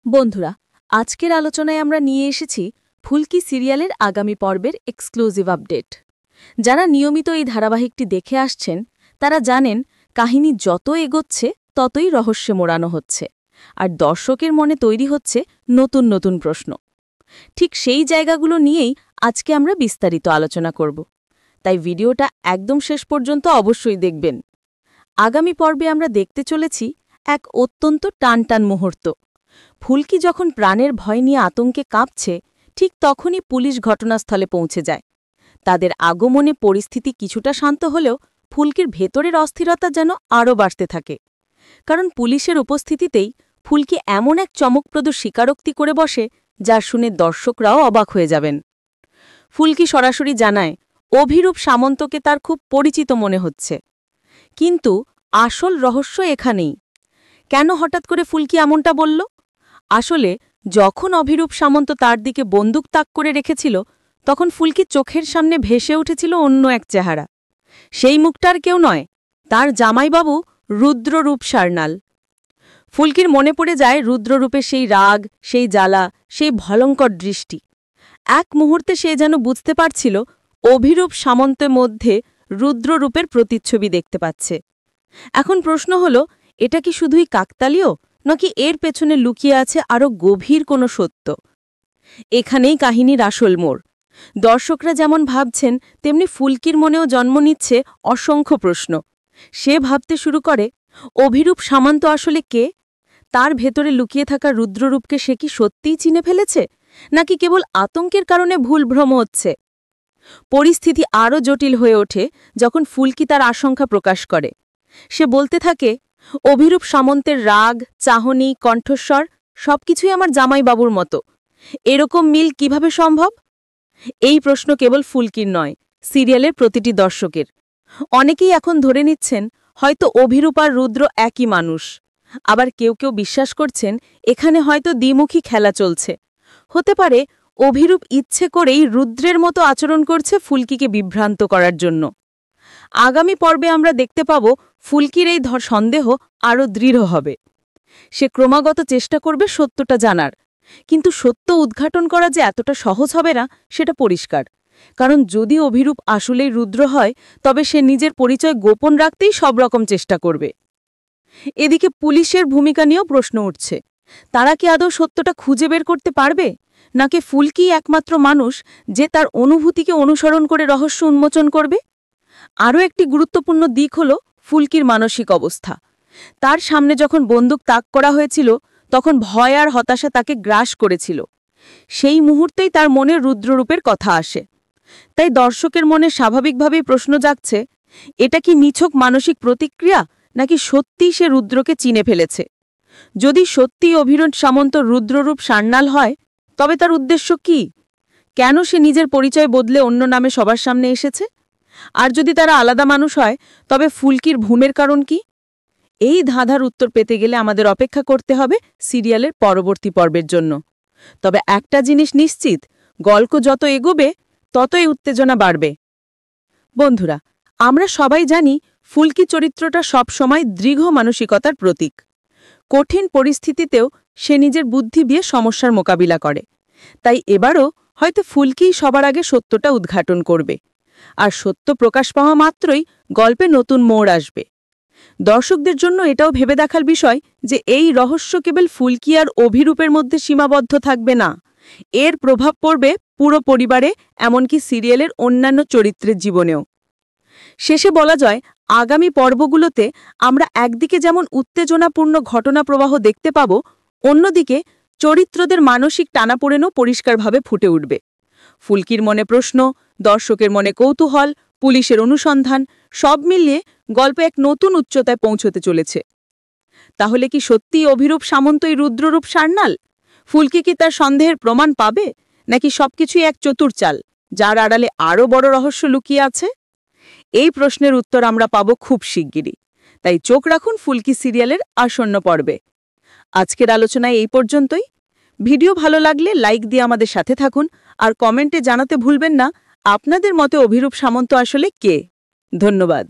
বন্ধুরা, আজকের আলোচনায় আমরা নিয়ে এসেছি ফুলকি সিরিয়ালের আগামী পর্বের এক্সক্লুসিভ আপডেট। যারা নিয়মিত এই ধারাবাহিকটি দেখে আসছেন তারা জানেন কাহিনী যত এগোচ্ছে ততই রহস্যে মোড়ানো হচ্ছে, আর দর্শকের মনে তৈরি হচ্ছে নতুন নতুন প্রশ্ন। ঠিক সেই জায়গাগুলো নিয়েই আজকে আমরা বিস্তারিত আলোচনা করব, তাই ভিডিওটা একদম শেষ পর্যন্ত অবশ্যই দেখবেন। আগামী পর্বে আমরা দেখতে চলেছি এক অত্যন্ত টানটান মুহূর্ত। ফুলকি যখন প্রাণের ভয় নিয়ে আতঙ্কে কাঁপছে, ঠিক তখনই পুলিশ ঘটনাস্থলে পৌঁছে যায়। তাদের আগমনে পরিস্থিতি কিছুটা শান্ত হলেও ফুলকির ভেতরের অস্থিরতা যেন আরও বাড়তে থাকে, কারণ পুলিশের উপস্থিতিতেই ফুলকি এমন এক চমকপ্রদ স্বীকারোক্তি করে বসে যা শুনে দর্শকরাও অবাক হয়ে যাবেন। ফুলকি সরাসরি জানায় অভিরূপ সামন্তকে তার খুব পরিচিত মনে হচ্ছে, কিন্তু আসল রহস্য এখানেই। কেন হঠাৎ করে ফুলকি এমনটা বলল? আসলে যখন অভিরূপ সামন্ত তার দিকে বন্দুক তাক করে রেখেছিল, তখন ফুলকির চোখের সামনে ভেসে উঠেছিল অন্য এক চেহারা। সেই মুখটার কেউ নয়, তার জামাইবাবু রুদ্ররূপ সার্নাল। ফুলকির মনে পড়ে যায় রুদ্ররূপের সেই রাগ, সেই জ্বালা, সেই ভয়ঙ্কর দৃষ্টি। এক মুহূর্তে সে যেন বুঝতে পারছিল অভিরূপ সামন্তের মধ্যে রুদ্ররূপের প্রতিচ্ছবি দেখতে পাচ্ছে। এখন প্রশ্ন হল, এটা কি শুধুই কাকতালীয়, নাকি এর পেছনে লুকিয়ে আছে আরও গভীর কোনো সত্য? এখানেই কাহিনীর আসল মোড়। দর্শকরা যেমন ভাবছেন, তেমনি ফুলকির মনেও জন্ম নিচ্ছে অসংখ্য প্রশ্ন। সে ভাবতে শুরু করে, অভিরূপ সামন্ত আসলে কে? তার ভেতরে লুকিয়ে থাকা রুদ্ররূপকে সে কি সত্যিই চিনে ফেলেছে, নাকি কেবল আতঙ্কের কারণে ভুলভ্রম হচ্ছে? পরিস্থিতি আরও জটিল হয়ে ওঠে যখন ফুলকি তার আশঙ্কা প্রকাশ করে। সে বলতে থাকে, অভিরূপ সামন্তের রাগ, চাহনি, কণ্ঠস্বর সবকিছুই আমার জামাইবাবুর মতো। এরকম মিল কিভাবে সম্ভব? এই প্রশ্ন কেবল ফুলকির নয়, সিরিয়ালের প্রতিটি দর্শকের। অনেকেই এখন ধরে নিচ্ছেন হয়তো অভিরূপ আর রুদ্র একই মানুষ। আবার কেউ কেউ বিশ্বাস করছেন এখানে হয়তো দ্বিমুখী খেলা চলছে। হতে পারে অভিরূপ ইচ্ছে করেই রুদ্রের মতো আচরণ করছে ফুলকিকে বিভ্রান্ত করার জন্য। আগামী পর্বে আমরা দেখতে পাব ফুলকির এই সন্দেহ আরও দৃঢ় হবে। সে ক্রমাগত চেষ্টা করবে সত্যটা জানার, কিন্তু সত্য উদ্ঘাটন করা যে এতটা সহজ হবে না সেটা পরিষ্কার। কারণ যদি অভিরূপ আসলেই রুদ্র হয়, তবে সে নিজের পরিচয় গোপন রাখতেই সব রকম চেষ্টা করবে। এদিকে পুলিশের ভূমিকা নিয়েও প্রশ্ন উঠছে। তারা কি আদৌ সত্যটা খুঁজে বের করতে পারবে, নাকি ফুলকি একমাত্র মানুষ যে তার অনুভূতিকে অনুসরণ করে রহস্য উন্মোচন করবে? আরও একটি গুরুত্বপূর্ণ দিক হল ফুলকির মানসিক অবস্থা। তার সামনে যখন বন্দুক তাক করা হয়েছিল, তখন ভয় আর হতাশা তাকে গ্রাস করেছিল। সেই মুহূর্তেই তার মনে রুদ্ররূপের কথা আসে। তাই দর্শকের মনে স্বাভাবিকভাবেই প্রশ্ন জাগছে, এটা কি নিছক মানসিক প্রতিক্রিয়া, নাকি সত্যিই সে রুদ্রকে চিনে ফেলেছে? যদি সত্যিই অভিরূপ সামন্ত রুদ্ররূপ সার্নাল হয়, তবে তার উদ্দেশ্য কি? কেন সে নিজের পরিচয় বদলে অন্য নামে সবার সামনে এসেছে? আর যদি তারা আলাদা মানুষ হয়, তবে ফুলকির ভূমের কারণ কি? এই ধাঁধার উত্তর পেতে গেলে আমাদের অপেক্ষা করতে হবে সিরিয়ালের পরবর্তী পর্বের জন্য। তবে একটা জিনিস নিশ্চিত, গল্প যত এগোবে ততই উত্তেজনা বাড়বে। বন্ধুরা, আমরা সবাই জানি ফুলকি চরিত্রটা সবসময় দৃঢ় মানসিকতার প্রতীক। কঠিন পরিস্থিতিতেও সে নিজের বুদ্ধি দিয়ে সমস্যার মোকাবিলা করে। তাই এবারও হয়তো ফুলকিই সবার আগে সত্যটা উদ্ঘাটন করবে, আর সত্য প্রকাশ পাওয়া মাত্রই গল্পে নতুন মোড় আসবে। দর্শকদের জন্য এটাও ভেবে দেখার বিষয় যে এই রহস্য কেবল ফুলকি আর অভিরূপের মধ্যে সীমাবদ্ধ থাকবে না। এর প্রভাব পড়বে পুরো পরিবারে, এমনকি সিরিয়ালের অন্যান্য চরিত্রের জীবনেও। শেষে বলা যায়, আগামী পর্বগুলোতে আমরা একদিকে যেমন উত্তেজনাপূর্ণ ঘটনা প্রবাহ দেখতে পাব, অন্যদিকে চরিত্রদের মানসিক টানাপোড়েনও পরিষ্কারভাবে ফুটে উঠবে। ফুলকির মনে প্রশ্ন, দর্শকের মনে কৌতূহল, পুলিশের অনুসন্ধান, সব মিলিয়ে গল্প এক নতুন উচ্চতায় পৌঁছতে চলেছে। তাহলে কি সত্যিই অভিরূপ সামন্তই রুদ্ররূপ সার্নাল? ফুলকি কি তার সন্দেহের প্রমাণ পাবে, নাকি সবকিছুই এক চতুর চাল, যার আড়ালে আরও বড় রহস্য লুকিয়ে আছে? এই প্রশ্নের উত্তর আমরা পাব খুব শিগগিরই। তাই চোখ রাখুন ফুলকি সিরিয়ালের আসন্ন পর্বে। আজকের আলোচনায় এই পর্যন্তই। ভিডিও ভালো লাগলে লাইক দিয়ে আমাদের সাথে থাকুন, আর কমেন্টে জানাতে ভুলবেন না আপনাদের মতে অভিরূপ সামন্ত আসলে কে। ধন্যবাদ।